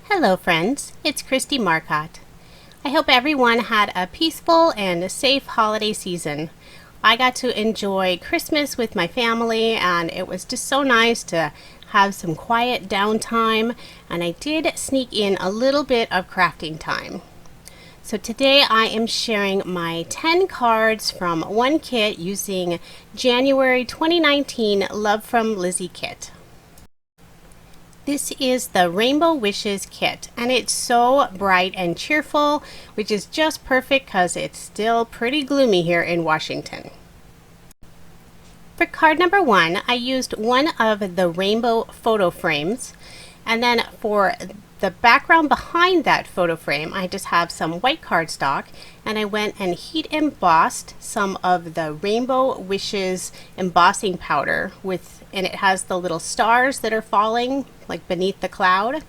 Hello friends, it's Kristie Marcotte. I hope everyone had a peaceful and safe holiday season. I got to enjoy Christmas with my family and it was just so nice to have some quiet downtime, and I did sneak in a little bit of crafting time. So today I am sharing my 10 cards from one kit using January 2019 Love From Lizi kit. This is the Rainbow Wishes kit, and it's so bright and cheerful, which is just perfect because it's still pretty gloomy here in Washington. For card number 1, I used one of the rainbow photo frames, and then for the background behind that photo frame, I just have some white cardstock, and I went and heat embossed some of the Rainbow Wishes embossing powder and it has the little stars that are falling like beneath the cloud.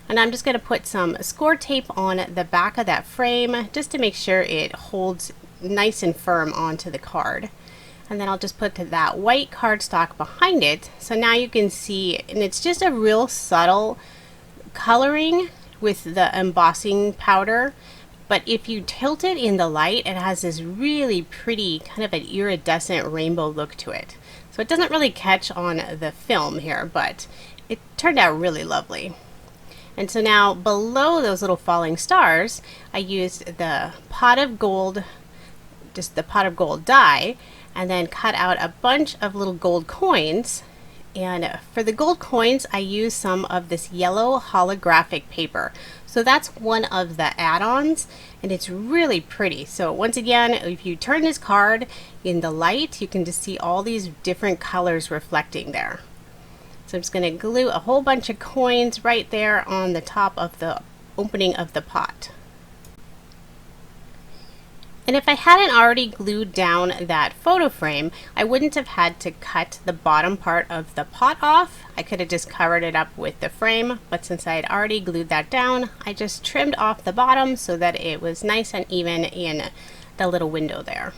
And I'm just going to put some score tape on the back of that frame just to make sure it holds nice and firm onto the card. And then I'll just put that white cardstock behind it. So now you can see, and it's just a real subtle coloring with the embossing powder. But if you tilt it in the light, it has this really pretty kind of an iridescent rainbow look to it. So it doesn't really catch on the film here, but it turned out really lovely. And so now below those little falling stars, I used the pot of gold, just the pot of gold die, and then cut out a bunch of little gold coins. And for the gold coins, I used some of this yellow holographic paper. So that's one of the add-ons, and it's really pretty. So once again, if you turn this card in the light, you can just see all these different colors reflecting there. So I'm just going to glue a whole bunch of coins right there on the top of the opening of the pot. And if I hadn't already glued down that photo frame, I wouldn't have had to cut the bottom part of the pot off. I could have just covered it up with the frame, but since I had already glued that down, I just trimmed off the bottom so that it was nice and even in the little window there.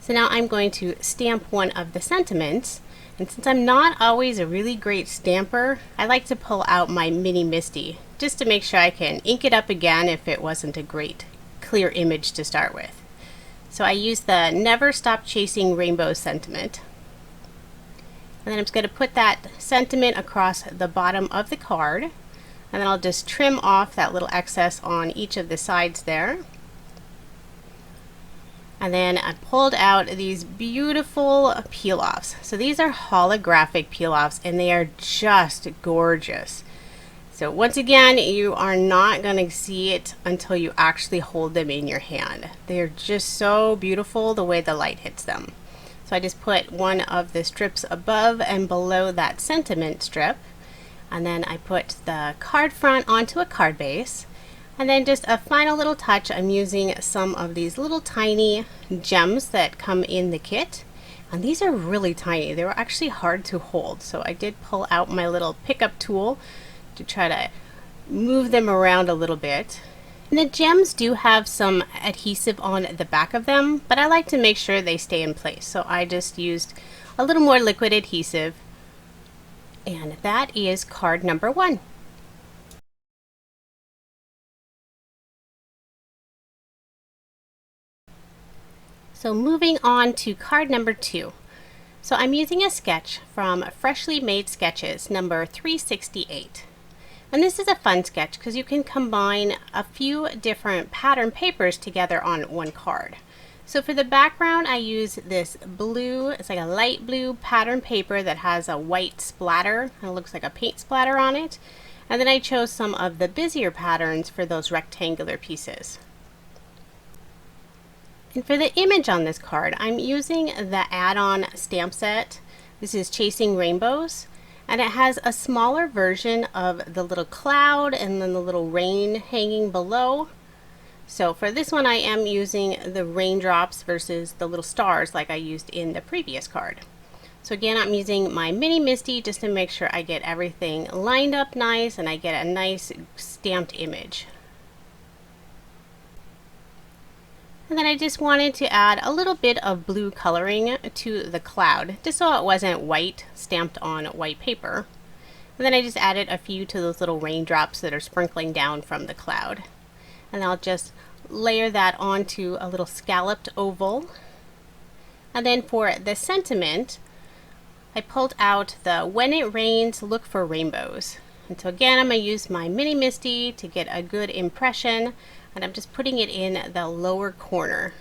So now I'm going to stamp one of the sentiments, and since I'm not always a really great stamper, I like to pull out my Mini Misty just to make sure I can ink it up again if it wasn't a great clear image to start with. So I used the Never Stop Chasing Rainbow sentiment. And then I'm just going to put that sentiment across the bottom of the card. And then I'll just trim off that little excess on each of the sides there. And then I pulled out these beautiful peel-offs. So these are holographic peel-offs, and they are just gorgeous. So once again, you are not going to see it until you actually hold them in your hand. They're just so beautiful the way the light hits them. So I just put one of the strips above and below that sentiment strip. And then I put the card front onto a card base. And then just a final little touch, I'm using some of these little tiny gems that come in the kit. And these are really tiny. They were actually hard to hold. So I did pull out my little pickup tool to try to move them around a little bit. And the gems do have some adhesive on the back of them, but I like to make sure they stay in place. So I just used a little more liquid adhesive, and that is card number 1. So moving on to card number 2. So I'm using a sketch from Freshly Made Sketches number 368. And this is a fun sketch because you can combine a few different pattern papers together on one card. So for the background, I use this blue, it's like a light blue pattern paper that has a white splatter, and it looks like a paint splatter on it. And then I chose some of the busier patterns for those rectangular pieces. And for the image on this card, I'm using the add-on stamp set. This is Chasing Rainbows. And it has a smaller version of the little cloud and then the little rain hanging below. So for this one, I am using the raindrops versus the little stars like I used in the previous card. So again, I'm using my Mini Misty just to make sure I get everything lined up nice and I get a nice stamped image. And then I just wanted to add a little bit of blue coloring to the cloud, just so it wasn't white stamped on white paper. And then I just added a few to those little raindrops that are sprinkling down from the cloud. And I'll just layer that onto a little scalloped oval. And then for the sentiment, I pulled out the "When it rains, look for rainbows." And so again, I'm going to use my mini Misty to get a good impression, and I'm just putting it in the lower corner.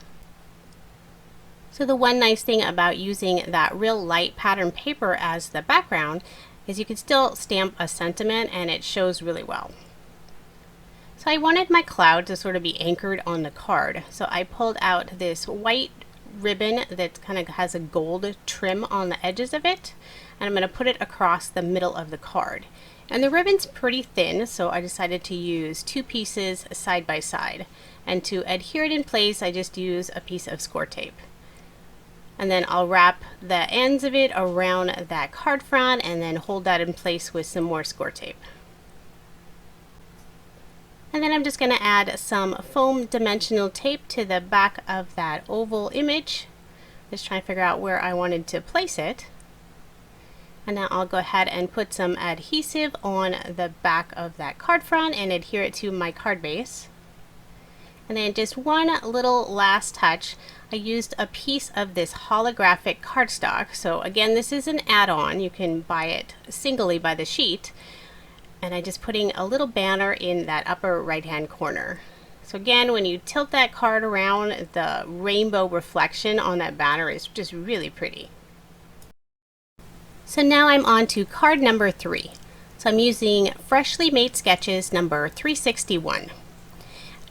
So the one nice thing about using that real light pattern paper as the background is you can still stamp a sentiment and it shows really well. So I wanted my cloud to sort of be anchored on the card. So I pulled out this white ribbon that kind of has a gold trim on the edges of it, and I'm going to put it across the middle of the card. And the ribbon's pretty thin, so I decided to use 2 pieces side by side. And to adhere it in place, I just use a piece of score tape. And then I'll wrap the ends of it around that card front and then hold that in place with some more score tape. And then I'm just going to add some foam dimensional tape to the back of that oval image. Just trying to figure out where I wanted to place it. And now I'll go ahead and put some adhesive on the back of that card front and adhere it to my card base. And then just one little last touch, I used a piece of this holographic cardstock. So again, this is an add-on. You can buy it singly by the sheet. And I'm just putting a little banner in that upper right-hand corner. So again, when you tilt that card around, the rainbow reflection on that banner is just really pretty. So now I'm on to card number 3. So I'm using Freshly Made Sketches number 361.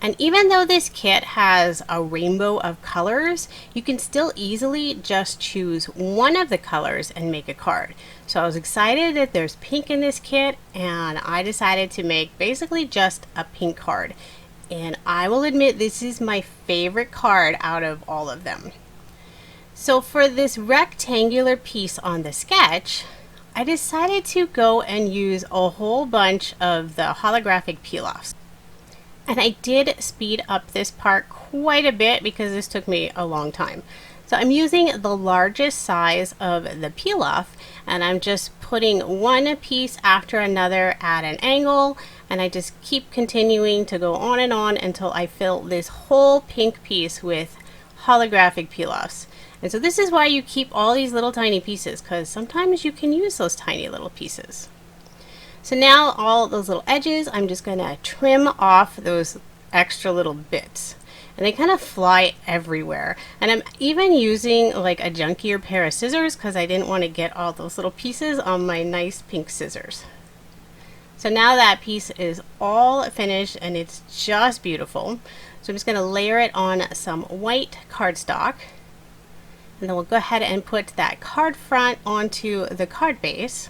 And even though this kit has a rainbow of colors, you can still easily just choose one of the colors and make a card. So I was excited that there's pink in this kit, and I decided to make basically just a pink card. And I will admit this is my favorite card out of all of them. So for this rectangular piece on the sketch, I decided to go and use a whole bunch of the holographic peel-offs. And I did speed up this part quite a bit because this took me a long time. So I'm using the largest size of the peel off, and I'm just putting one piece after another at an angle, and I just keep continuing to go on and on until I fill this whole pink piece with holographic peel offs. And so this is why you keep all these little tiny pieces, because sometimes you can use those tiny little pieces. So now all those little edges, I'm just going to trim off those extra little bits. And they kind of fly everywhere. And I'm even using like a junkier pair of scissors because I didn't want to get all those little pieces on my nice pink scissors. So now that piece is all finished and it's just beautiful. So I'm just going to layer it on some white cardstock. And then we'll go ahead and put that card front onto the card base.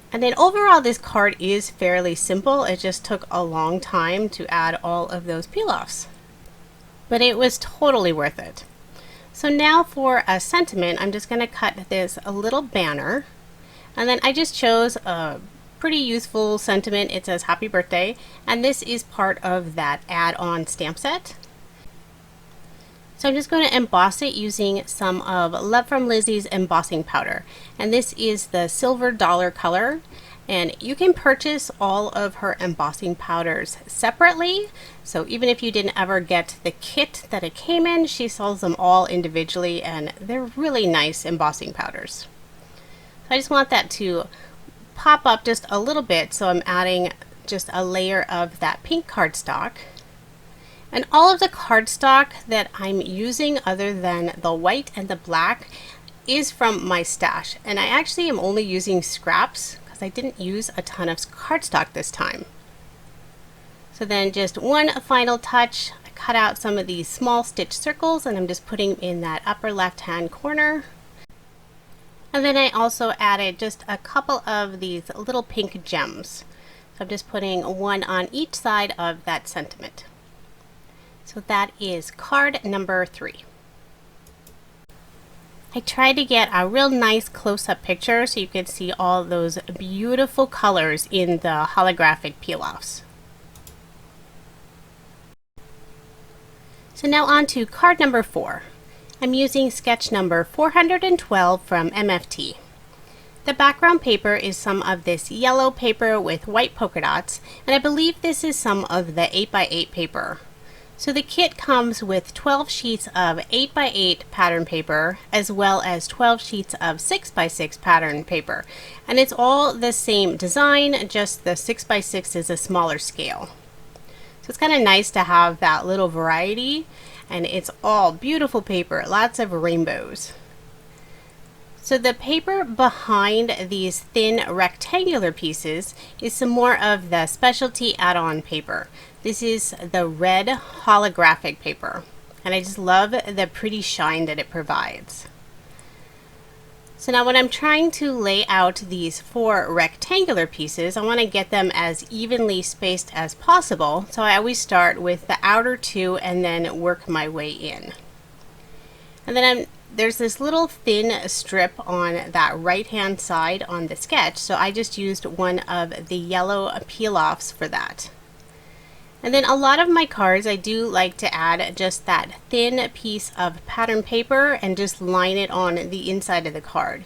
And then overall this card is fairly simple. It just took a long time to add all of those peel-offs. But it was totally worth it. So now for a sentiment, I'm just going to cut this a little banner. And then I just chose a pretty useful sentiment. It says happy birthday. And this is part of that add-on stamp set. So I'm just going to emboss it using some of Love From Lizi's embossing powder. And this is the silver dollar color. And you can purchase all of her embossing powders separately. So even if you didn't ever get the kit that it came in, she sells them all individually, and they're really nice embossing powders. So I just want that to pop up just a little bit, so I'm adding just a layer of that pink cardstock. And all of the cardstock that I'm using other than the white and the black is from my stash. And I actually am only using scraps because I didn't use a ton of cardstock this time. So then just one final touch, I cut out some of these small stitch circles and I'm just putting in that upper left hand corner. And then I also added just a couple of these little pink gems. So I'm just putting one on each side of that sentiment. So that is card number 3. I tried to get a real nice close-up picture so you could see all those beautiful colors in the holographic peel-offs. So now on to card number 4. I'm using sketch number 412 from MFT. The background paper is some of this yellow paper with white polka dots, and I believe this is some of the 8x8 paper. So the kit comes with 12 sheets of 8x8 pattern paper as well as 12 sheets of 6x6 pattern paper, and it's all the same design, just the 6x6 is a smaller scale. So it's kind of nice to have that little variety, and it's all beautiful paper, lots of rainbows. So the paper behind these thin rectangular pieces is some more of the specialty add-on paper. This is the red holographic paper, and I just love the pretty shine that it provides. So now when I'm trying to lay out these 4 rectangular pieces, I want to get them as evenly spaced as possible. So I always start with the outer 2 and then work my way in. And then there's this little thin strip on that right hand side on the sketch, so I just used one of the yellow peel-offs for that. And then a lot of my cards I do like to add just that thin piece of pattern paper and just line it on the inside of the card.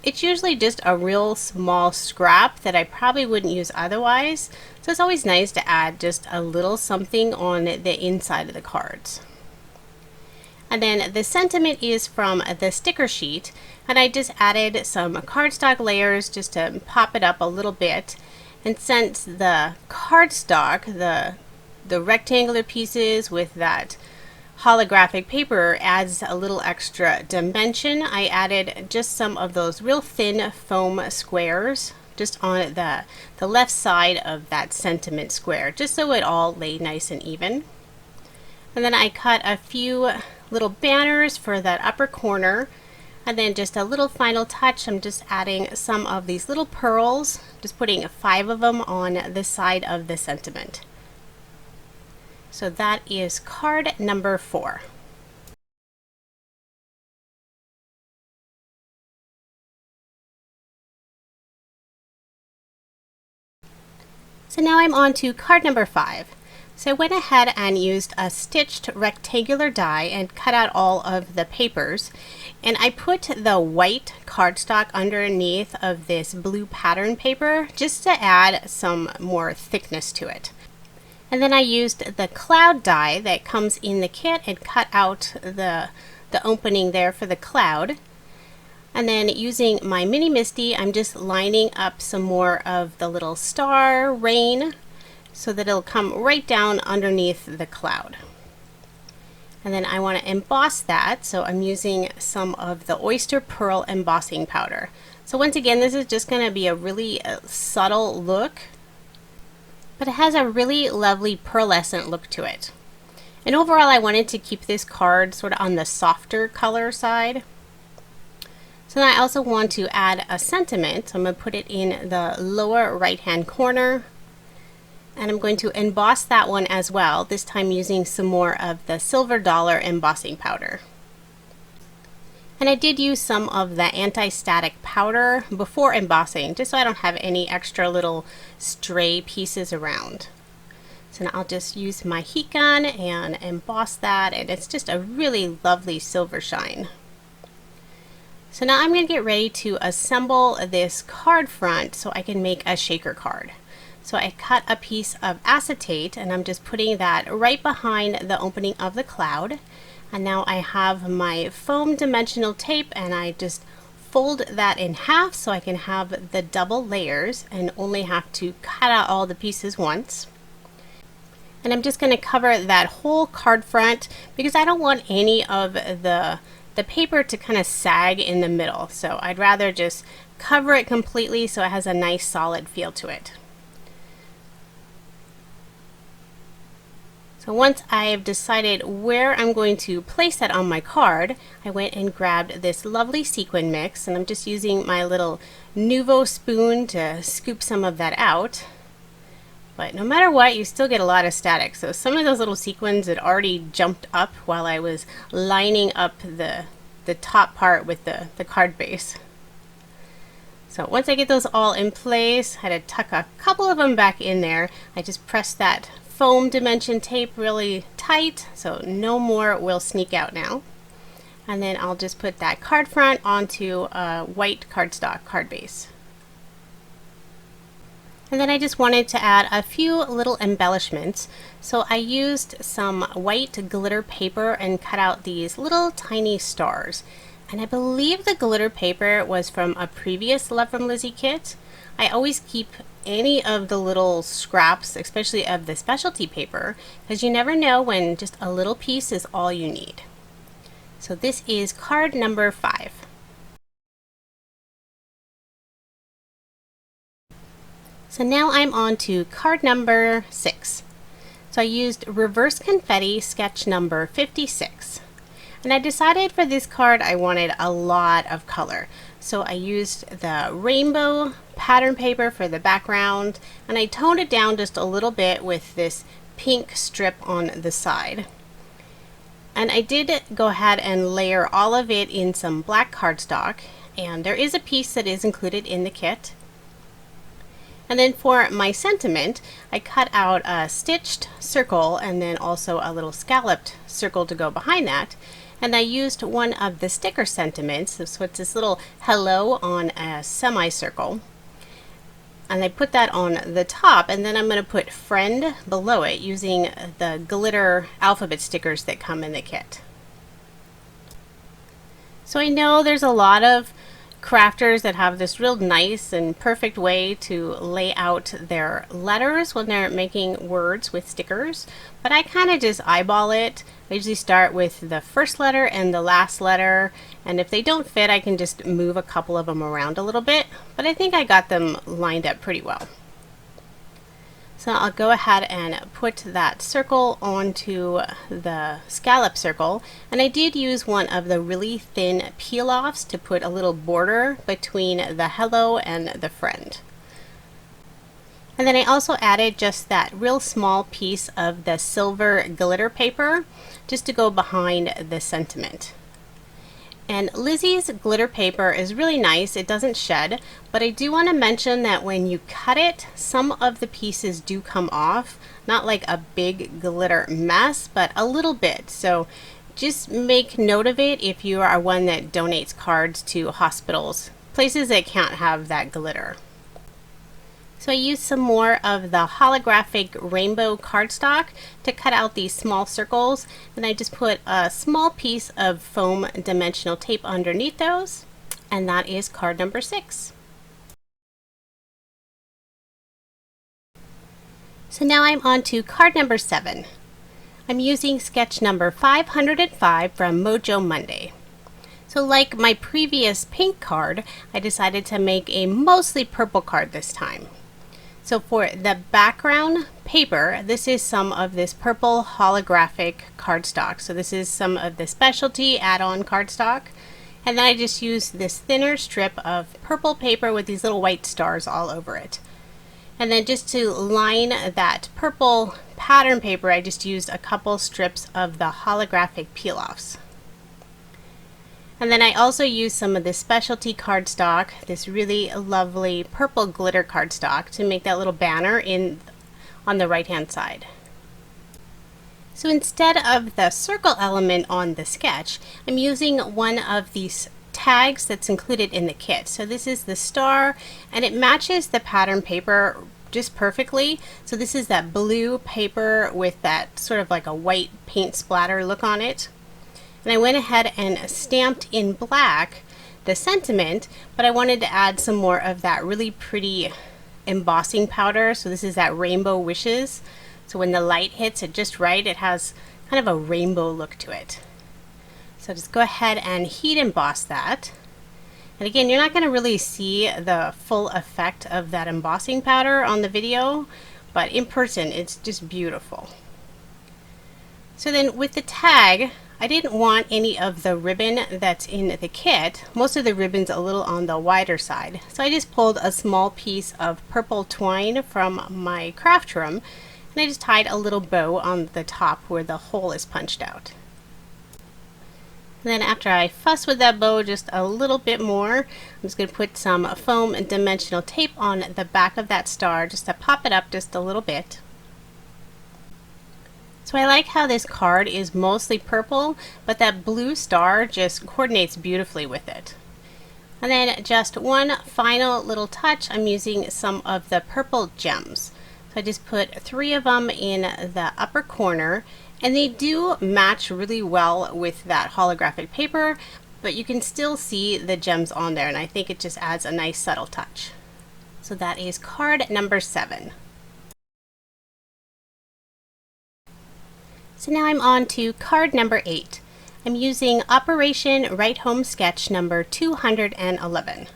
It's usually just a real small scrap that I probably wouldn't use otherwise, so it's always nice to add just a little something on the inside of the cards. And then the sentiment is from the sticker sheet, and I just added some cardstock layers just to pop it up a little bit. And since the cardstock, the rectangular pieces with that holographic paper adds a little extra dimension, I added just some of those real thin foam squares just on the left side of that sentiment square, just so it all lay nice and even. And then I cut a few little banners for that upper corner, and then just a little final touch, I'm just adding some of these little pearls, just putting 5 of them on the side of the sentiment. So that is card number 4. So now I'm on to card number 5. So I went ahead and used a stitched rectangular die and cut out all of the papers, and I put the white cardstock underneath of this blue pattern paper just to add some more thickness to it. And then I used the cloud die that comes in the kit and cut out the opening there for the cloud. And then using my mini MISTI, I'm just lining up some more of the little star rain so that it'll come right down underneath the cloud. And then I want to emboss that, so I'm using some of the oyster pearl embossing powder. So once again, this is just going to be a really subtle look, but it has a really lovely pearlescent look to it. And overall, I wanted to keep this card sort of on the softer color side. So now I also want to add a sentiment. So I'm going to put it in the lower right hand corner, and I'm going to emboss that one as well, this time using some more of the silver dollar embossing powder. And I did use some of the anti-static powder before embossing, just so I don't have any extra little stray pieces around. So now I'll just use my heat gun and emboss that, and it's just a really lovely silver shine. So now I'm going to get ready to assemble this card front so I can make a shaker card. So I cut a piece of acetate, and I'm just putting that right behind the opening of the cloud. And now I have my foam dimensional tape, and I just fold that in half so I can have the double layers and only have to cut out all the pieces once. And I'm just going to cover that whole card front because I don't want any of the paper to kind of sag in the middle. So I'd rather just cover it completely so it has a nice solid feel to it. So once I've decided where I'm going to place that on my card, I went and grabbed this lovely sequin mix, and I'm just using my little Nouveau spoon to scoop some of that out. But no matter what, you still get a lot of static. So some of those little sequins had already jumped up while I was lining up the top part with the card base. So once I get those all in place, I had to tuck a couple of them back in there. I just pressed that foam dimension tape really tight so no more will sneak out now. And then I'll just put that card front onto a white cardstock card base. And then I just wanted to add a few little embellishments. So I used some white glitter paper and cut out these little tiny stars. And I believe the glitter paper was from a previous Love From Lizi kit. I always keep any of the little scraps, especially of the specialty paper, because you never know when just a little piece is all you need. So this is card number 5. So now I'm on to card number 6. So I used reverse confetti sketch number 56. And I decided for this card I wanted a lot of color. So I used the rainbow pattern paper for the background, and I toned it down just a little bit with this pink strip on the side. And I did go ahead and layer all of it in some black cardstock, and there is a piece that is included in the kit. And then for my sentiment, I cut out a stitched circle and then also a little scalloped circle to go behind that. And I used one of the sticker sentiments, so it's this little hello on a semicircle. And I put that on the top, and then I'm going to put friend below it using the glitter alphabet stickers that come in the kit. So I know there's a lot of crafters that have this real nice and perfect way to lay out their letters when they're making words with stickers, but I kind of just eyeball it. I usually start with the first letter and the last letter, and if they don't fit I can just move a couple of them around a little bit, but I think I got them lined up pretty well. So I'll go ahead and put that circle onto the scallop circle, and I did use one of the really thin peel-offs to put a little border between the hello and the friend. And then I also added just that real small piece of the silver glitter paper just to go behind the sentiment. And Lizi's glitter paper is really nice. It doesn't shed, but I do want to mention that when you cut it, some of the pieces do come off. Not like a big glitter mess, but a little bit. So just make note of it if you are one that donates cards to hospitals, places that can't have that glitter. So I used some more of the holographic rainbow cardstock to cut out these small circles, and I just put a small piece of foam dimensional tape underneath those, and that is card number 6. So now I'm on to card number 7. I'm using sketch number 505 from Mojo Monday. So like my previous pink card, I decided to make a mostly purple card this time. So for the background paper, this is some of this purple holographic cardstock. So this is some of the specialty add-on cardstock. And then I just used this thinner strip of purple paper with these little white stars all over it. And then just to line that purple pattern paper, I just used a couple strips of the holographic peel-offs. And then I also used some of this specialty cardstock, this really lovely purple glitter cardstock, to make that little banner on the right hand side. So instead of the circle element on the sketch, I'm using one of these tags that's included in the kit. So this is the star, and it matches the pattern paper just perfectly. So this is that blue paper with that sort of like a white paint splatter look on it. And I went ahead and stamped in black the sentiment, but I wanted to add some more of that really pretty embossing powder. So this is that rainbow wishes. So when the light hits it just right, it has kind of a rainbow look to it. So just go ahead and heat emboss that. And again, you're not going to really see the full effect of that embossing powder on the video, but in person it's just beautiful. So then with the tag, I didn't want any of the ribbon that's in the kit. Most of the ribbon's a little on the wider side. So I just pulled a small piece of purple twine from my craft room, and I just tied a little bow on the top where the hole is punched out. And then after I fuss with that bow just a little bit more, I'm just going to put some foam and dimensional tape on the back of that star just to pop it up just a little bit. So I like how this card is mostly purple, but that blue star just coordinates beautifully with it. And then just one final little touch, I'm using some of the purple gems. So I just put 3 of them in the upper corner, and they do match really well with that holographic paper, but you can still see the gems on there, and I think it just adds a nice subtle touch. So that is card number 7. So now I'm on to card number 8. I'm using Operation Write Home Sketch number 211.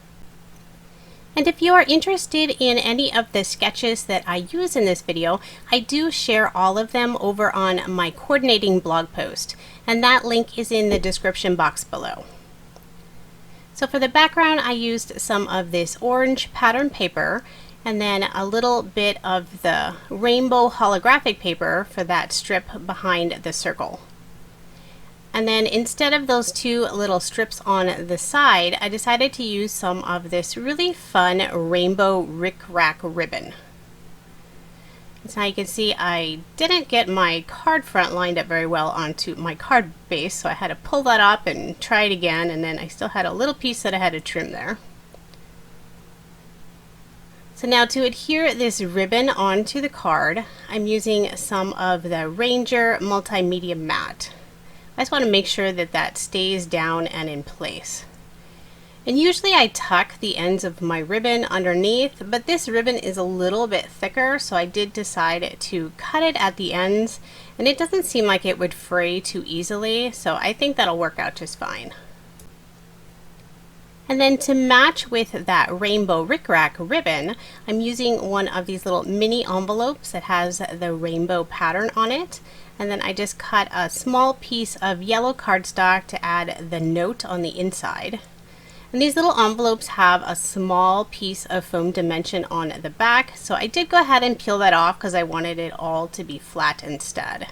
And if you are interested in any of the sketches that I use in this video, I do share all of them over on my coordinating blog post, and that link is in the description box below. So for the background, I used some of this orange pattern paper and then a little bit of the rainbow holographic paper for that strip behind the circle. And then instead of those 2 little strips on the side, I decided to use some of this really fun rainbow rickrack ribbon. So you can see I didn't get my card front lined up very well onto my card base, so I had to pull that up and try it again, and then I still had a little piece that I had to trim there. So now to adhere this ribbon onto the card, I'm using some of the Ranger Multimedia Matte. I just want to make sure that that stays down and in place. And usually I tuck the ends of my ribbon underneath, but this ribbon is a little bit thicker, so I did decide to cut it at the ends, and it doesn't seem like it would fray too easily, so I think that'll work out just fine. And then to match with that rainbow rickrack ribbon, I'm using one of these little mini envelopes that has the rainbow pattern on it. And then I just cut a small piece of yellow cardstock to add the note on the inside. And these little envelopes have a small piece of foam dimension on the back, so I did go ahead and peel that off because I wanted it all to be flat instead.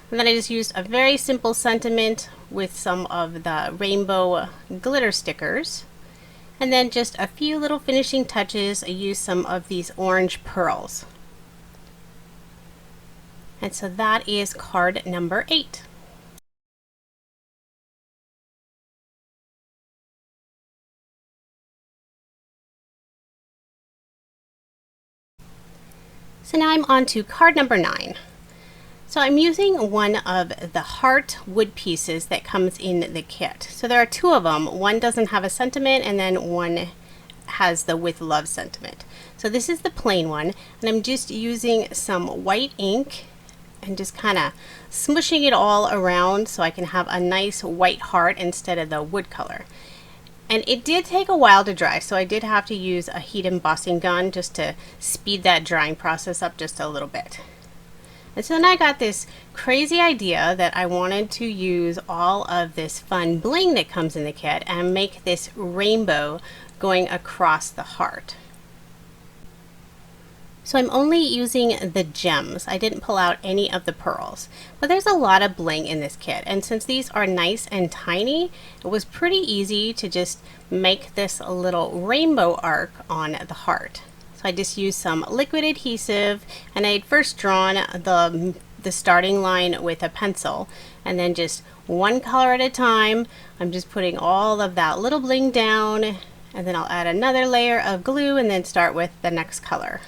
And then I just used a very simple sentiment with some of the rainbow glitter stickers. And then just a few little finishing touches, I used some of these orange pearls. And so that is card number 8. So now I'm on to card number 9. So I'm using one of the heart wood pieces that comes in the kit. So there are 2 of them. One doesn't have a sentiment, and then one has the with love sentiment. So this is the plain one, and I'm just using some white ink and just kind of smushing it all around so I can have a nice white heart instead of the wood color. And it did take a while to dry, so I did have to use a heat embossing gun just to speed that drying process up just a little bit. And so then I got this crazy idea that I wanted to use all of this fun bling that comes in the kit and make this rainbow going across the heart. So I'm only using the gems. I didn't pull out any of the pearls. But there's a lot of bling in this kit, and since these are nice and tiny, it was pretty easy to just make this little rainbow arc on the heart. So I just used some liquid adhesive, and I had first drawn the starting line with a pencil, and then just one color at a time, I'm just putting all of that little bling down, and then I'll add another layer of glue and then start with the next color.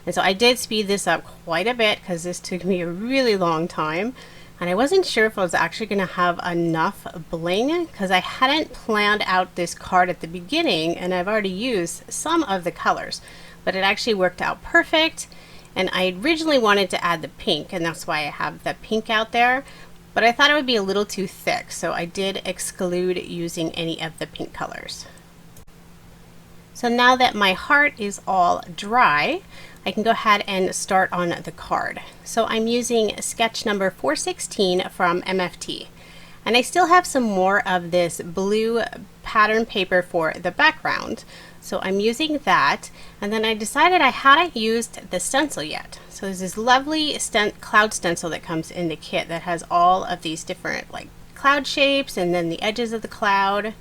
And so I did speed this up quite a bit because this took me a really long time, and I wasn't sure if I was actually going to have enough bling because I hadn't planned out this card at the beginning, and I've already used some of the colors. But it actually worked out perfect, and I originally wanted to add the pink, and that's why I have the pink out there, but I thought it would be a little too thick, so I did exclude using any of the pink colors. So now that my heart is all dry, I can go ahead and start on the card. So I'm using sketch number 416 from MFT. And I still have some more of this blue pattern paper for the background. So I'm using that, and then I decided I hadn't used the stencil yet. So there's this lovely cloud stencil that comes in the kit that has all of these different like cloud shapes and then the edges of the cloud.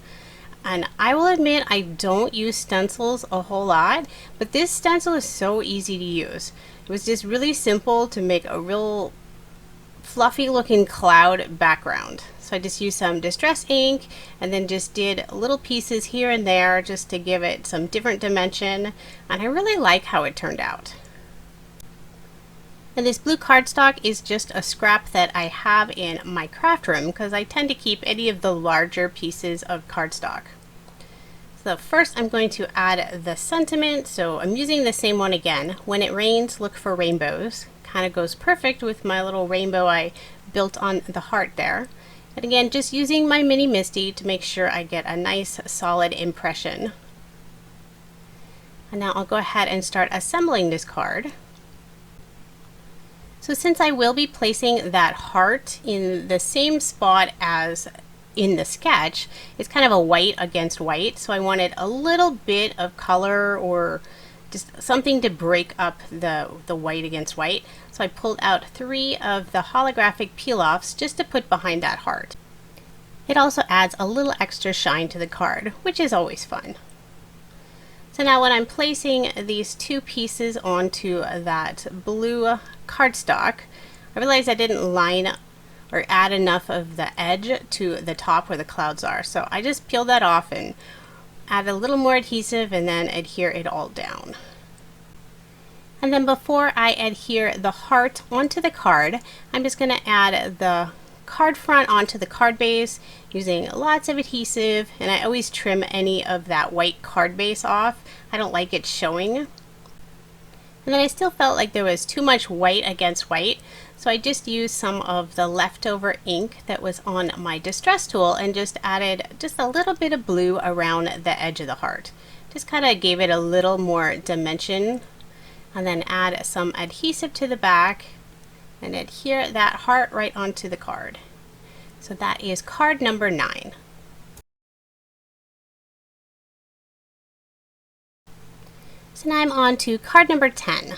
And I will admit I don't use stencils a whole lot, but this stencil is so easy to use. It was just really simple to make a real fluffy looking cloud background. So I just used some distress ink and then just did little pieces here and there just to give it some different dimension, and I really like how it turned out. And this blue cardstock is just a scrap that I have in my craft room because I tend to keep any of the larger pieces of cardstock. So first I'm going to add the sentiment, so I'm using the same one again. When it rains, look for rainbows. Kind of goes perfect with my little rainbow I built on the heart there. And again, just using my mini Misty to make sure I get a nice solid impression. And now I'll go ahead and start assembling this card. So since I will be placing that heart in the same spot as in the sketch, it's kind of a white against white, so I wanted a little bit of color or just something to break up the white against white. So I pulled out 3 of the holographic peel-offs just to put behind that heart. It also adds a little extra shine to the card, which is always fun. So now when I'm placing these 2 pieces onto that blue cardstock, I realized I didn't line or add enough of the edge to the top where the clouds are. So I just peeled that off and add a little more adhesive and then adhere it all down. And then before I adhere the heart onto the card, I'm just going to add the card front onto the card base using lots of adhesive, and I always trim any of that white card base off. I don't like it showing. And then I still felt like there was too much white against white, so I just used some of the leftover ink that was on my distress tool and just added just a little bit of blue around the edge of the heart. Just kind of gave it a little more dimension, and then add some adhesive to the back and adhere that heart right onto the card. So that is card number 9. So now I'm on to card number 10.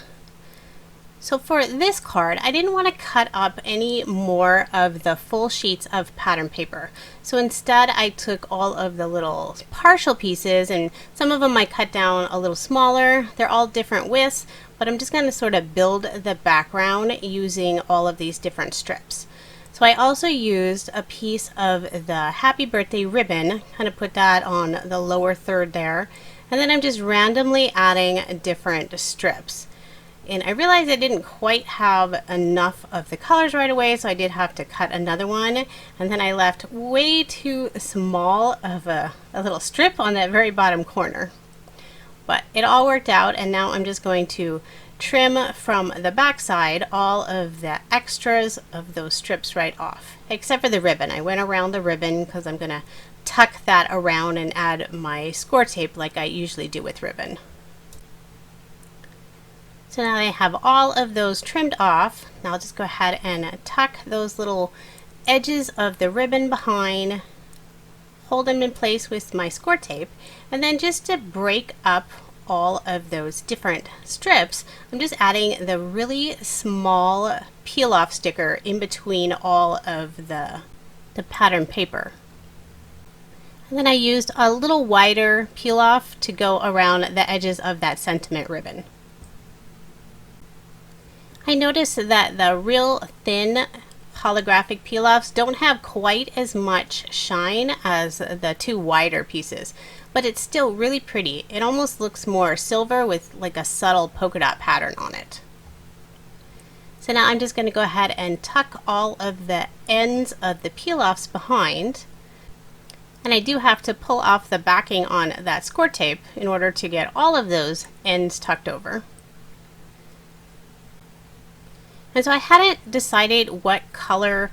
So for this card, I didn't want to cut up any more of the full sheets of pattern paper. So instead I took all of the little partial pieces, and some of them I cut down a little smaller. They're all different widths, but I'm just going to sort of build the background using all of these different strips. So I also used a piece of the happy birthday ribbon, kind of put that on the lower third there, and then I'm just randomly adding different strips. And I realized I didn't quite have enough of the colors right away, so I did have to cut another one. And then I left way too small of a little strip on that very bottom corner. But it all worked out, and now I'm just going to trim from the back side all of the extras of those strips right off, except for the ribbon. I went around the ribbon because I'm going to tuck that around and add my score tape like I usually do with ribbon. So now I have all of those trimmed off. Now I'll just go ahead and tuck those little edges of the ribbon behind, hold them in place with my score tape, and then just to break up all of those different strips, I'm just adding the really small peel-off sticker in between all of the pattern paper. And then I used a little wider peel-off to go around the edges of that sentiment ribbon. I noticed that the real thin holographic peel-offs don't have quite as much shine as the 2 wider pieces, but it's still really pretty. It almost looks more silver with like a subtle polka dot pattern on it. So now I'm just going to go ahead and tuck all of the ends of the peel-offs behind, and I do have to pull off the backing on that score tape in order to get all of those ends tucked over. And so I hadn't decided what color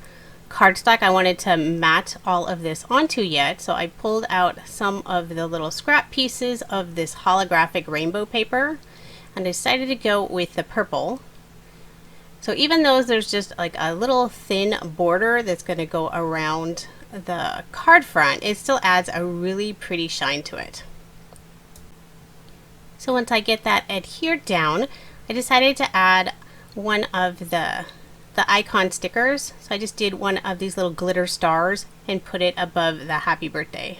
cardstock I wanted to mat all of this onto yet, so I pulled out some of the little scrap pieces of this holographic rainbow paper and decided to go with the purple. So even though there's just like a little thin border that's going to go around the card front, it still adds a really pretty shine to it. So once I get that adhered down, I decided to add one of the icon stickers. So I just did one of these little glitter stars and put it above the happy birthday.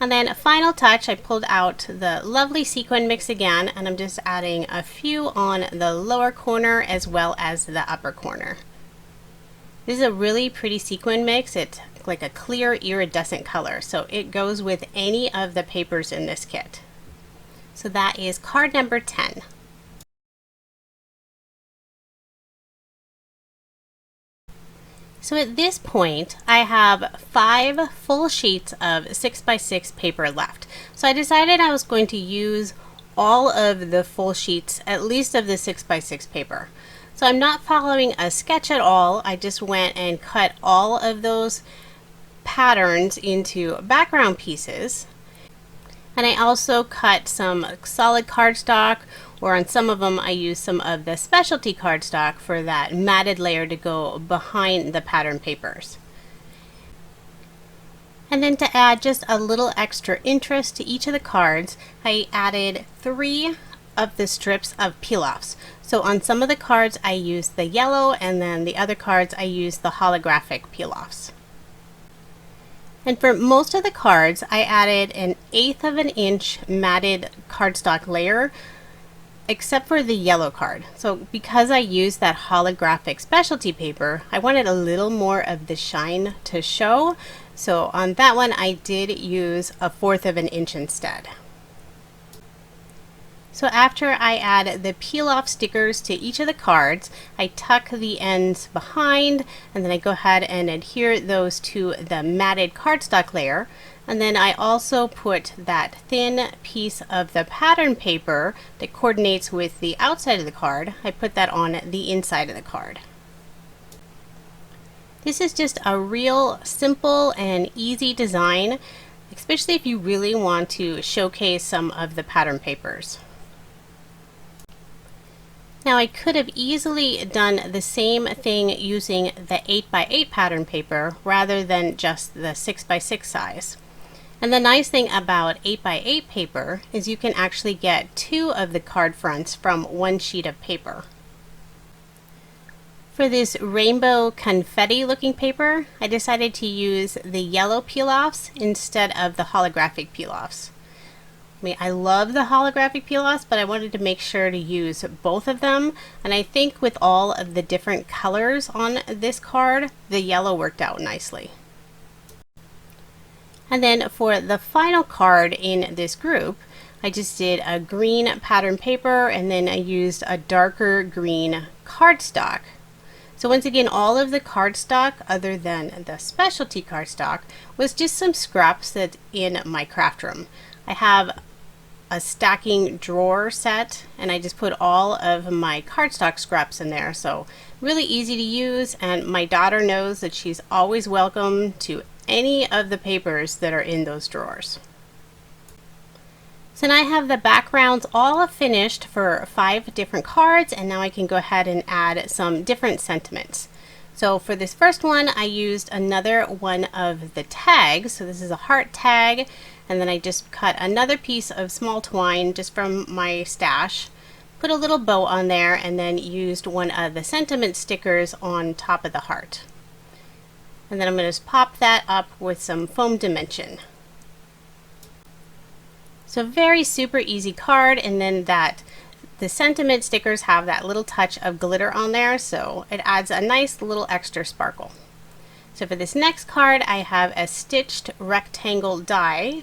And then a final touch, I pulled out the lovely sequin mix again, and I'm just adding a few on the lower corner as well as the upper corner. This is a really pretty sequin mix. It's like a clear iridescent color, so it goes with any of the papers in this kit. So that is card number 10. So at this point, I have 5 full sheets of 6x6 paper left. So I decided I was going to use all of the full sheets, at least of the 6x6 paper. So I'm not following a sketch at all. I just went and cut all of those patterns into background pieces. And I also cut some solid cardstock, or on some of them I used some of the specialty cardstock for that matted layer to go behind the pattern papers. And then to add just a little extra interest to each of the cards, I added 3 of the strips of peel-offs. So on some of the cards I used the yellow, and then the other cards I used the holographic peel-offs. And for most of the cards, I added 1/8 of an inch matted cardstock layer, except for the yellow card. So because I used that holographic specialty paper, I wanted a little more of the shine to show. So on that one, I did use 1/4 of an inch instead. So after I add the peel-off stickers to each of the cards, I tuck the ends behind, and then I go ahead and adhere those to the matted cardstock layer. And then I also put that thin piece of the pattern paper that coordinates with the outside of the card. I put that on the inside of the card. This is just a real simple and easy design, especially if you really want to showcase some of the pattern papers. Now I could have easily done the same thing using the 8x8 pattern paper rather than just the 6x6 size. And the nice thing about 8x8 paper is you can actually get 2 of the card fronts from 1 sheet of paper. For this rainbow confetti looking paper, I decided to use the yellow peel-offs instead of the holographic peel-offs. I mean, I love the holographic peel-offs, but I wanted to make sure to use both of them. And I think with all of the different colors on this card, the yellow worked out nicely. And then for the final card in this group, I just did a green pattern paper, and then I used a darker green cardstock. So once again, all of the cardstock, other than the specialty cardstock, was just some scraps that's in my craft room. I have a stacking drawer set, and I just put all of my cardstock scraps in there. So really easy to use, and my daughter knows that she's always welcome to any of the papers that are in those drawers. So now I have the backgrounds all finished for 5 different cards, and now I can go ahead and add some different sentiments. So for this first one, I used another one of the tags. So this is a heart tag, and then I just cut another piece of small twine just from my stash, put a little bow on there, and then used one of the sentiment stickers on top of the heart. And then I'm going to just pop that up with some foam dimension. So very super easy card, and then the sentiment stickers have that little touch of glitter on there, so it adds a nice little extra sparkle. So for this next card, I have a stitched rectangle die,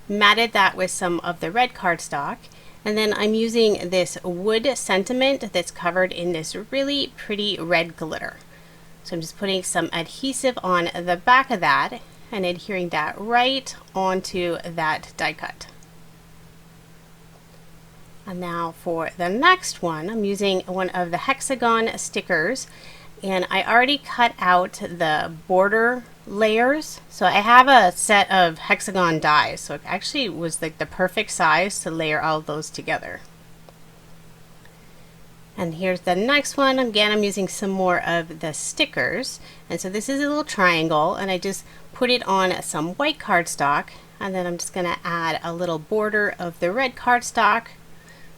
matted that with some of the red cardstock, and then I'm using this wood sentiment that's covered in this really pretty red glitter. So I'm just putting some adhesive on the back of that and adhering that right onto that die cut. And now for the next one, I'm using one of the hexagon stickers, and I already cut out the border layers. So I have a set of hexagon dies, so it actually was like the perfect size to layer all of those together. And here's the next one. Again, I'm using some more of the stickers, and so this is a little triangle, and I just put it on some white cardstock, and then I'm just going to add a little border of the red cardstock.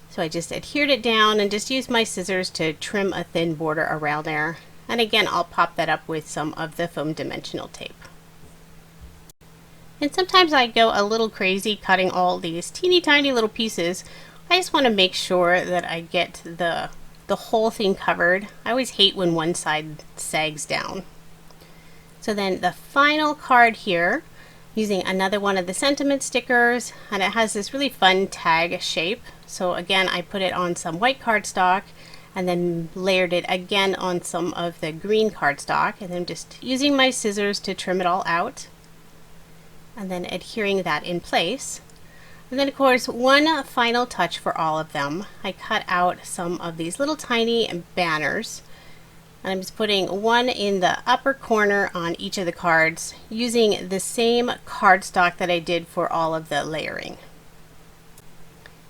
So I just adhered it down and just used my scissors to trim a thin border around there. And again, I'll pop that up with some of the foam dimensional tape. And sometimes I go a little crazy cutting all these teeny tiny little pieces. I just want to make sure that I get the whole thing covered. I always hate when one side sags down. So then the final card here, using another one of the sentiment stickers, and it has this really fun tag shape. So again, I put it on some white cardstock and then layered it again on some of the green cardstock, and then just using my scissors to trim it all out and then adhering that in place. And then of course, one final touch for all of them. I cut out some of these little tiny banners, and I'm just putting one in the upper corner on each of the cards using the same cardstock that I did for all of the layering.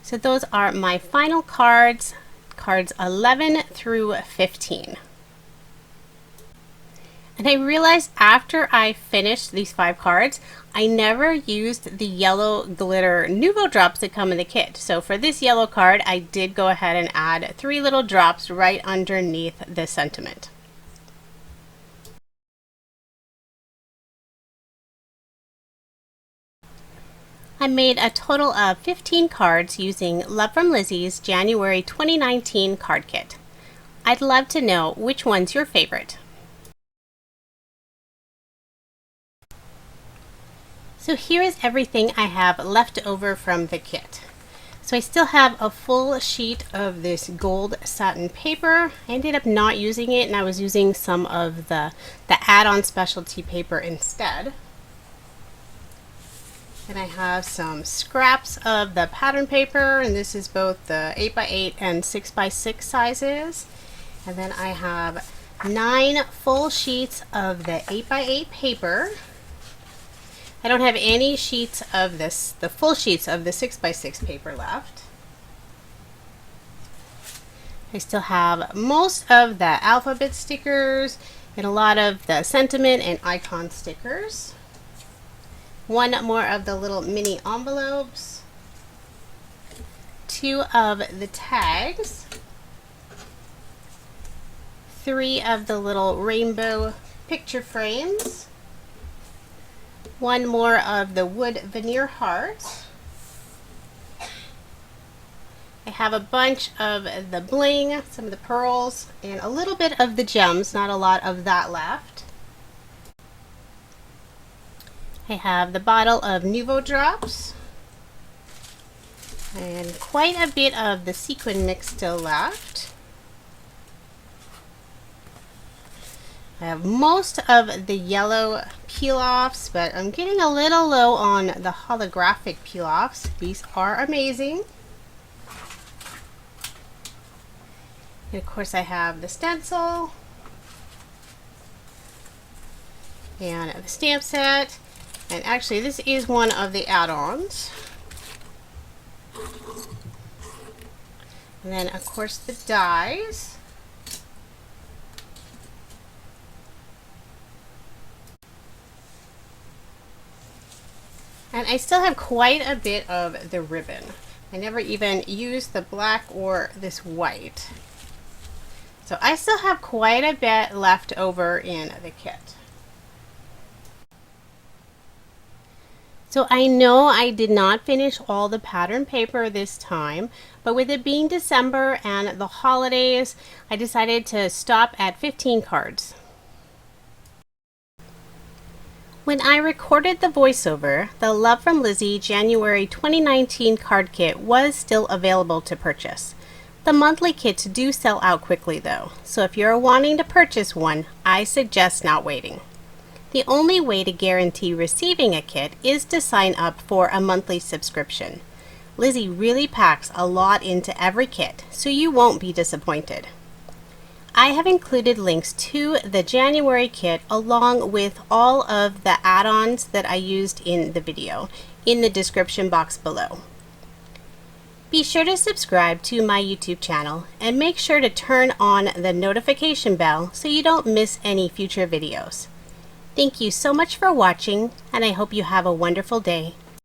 So those are my final cards, cards 11 through 15. And I realized after I finished these 5 cards, I never used the yellow glitter Nuvo drops that come in the kit. So for this yellow card, I did go ahead and add 3 little drops right underneath the sentiment. I made a total of 15 cards using Love From Lizi's January 2019 card kit. I'd love to know which one's your favorite. So here is everything I have left over from the kit. So I still have a full sheet of this gold satin paper. I ended up not using it, and I was using some of the add-on specialty paper instead. And I have some scraps of the pattern paper, and this is both the 8x8 and 6x6 sizes. And then I have 9 full sheets of the 8x8 paper. I don't have any sheets of the full sheets of the 6x6 paper left. I still have most of the alphabet stickers and a lot of the sentiment and icon stickers. 1 more of the little mini envelopes. 2 of the tags. 3 of the little rainbow picture frames. 1 more of the wood veneer hearts. I have a bunch of the bling, some of the pearls, and a little bit of the gems, not a lot of that left. I have the bottle of Nuvo drops and quite a bit of the sequin mix still left. I have most of the yellow peel-offs, but I'm getting a little low on the holographic peel-offs. These are amazing. And of course I have the stencil and the stamp set. And actually, this is one of the add-ons. And then, of course, the dies. And I still have quite a bit of the ribbon. I never even used the black or this white. So I still have quite a bit left over in the kit. So I know I did not finish all the pattern paper this time, but with it being December and the holidays, I decided to stop at 15 cards. When I recorded the voiceover, the Love From Lizi January 2019 card kit was still available to purchase. The monthly kits do sell out quickly though, so if you're wanting to purchase one, I suggest not waiting. The only way to guarantee receiving a kit is to sign up for a monthly subscription. Lizi really packs a lot into every kit, so you won't be disappointed. I have included links to the January kit along with all of the add-ons that I used in the video in the description box below. Be sure to subscribe to my YouTube channel and make sure to turn on the notification bell so you don't miss any future videos. Thank you so much for watching, and I hope you have a wonderful day.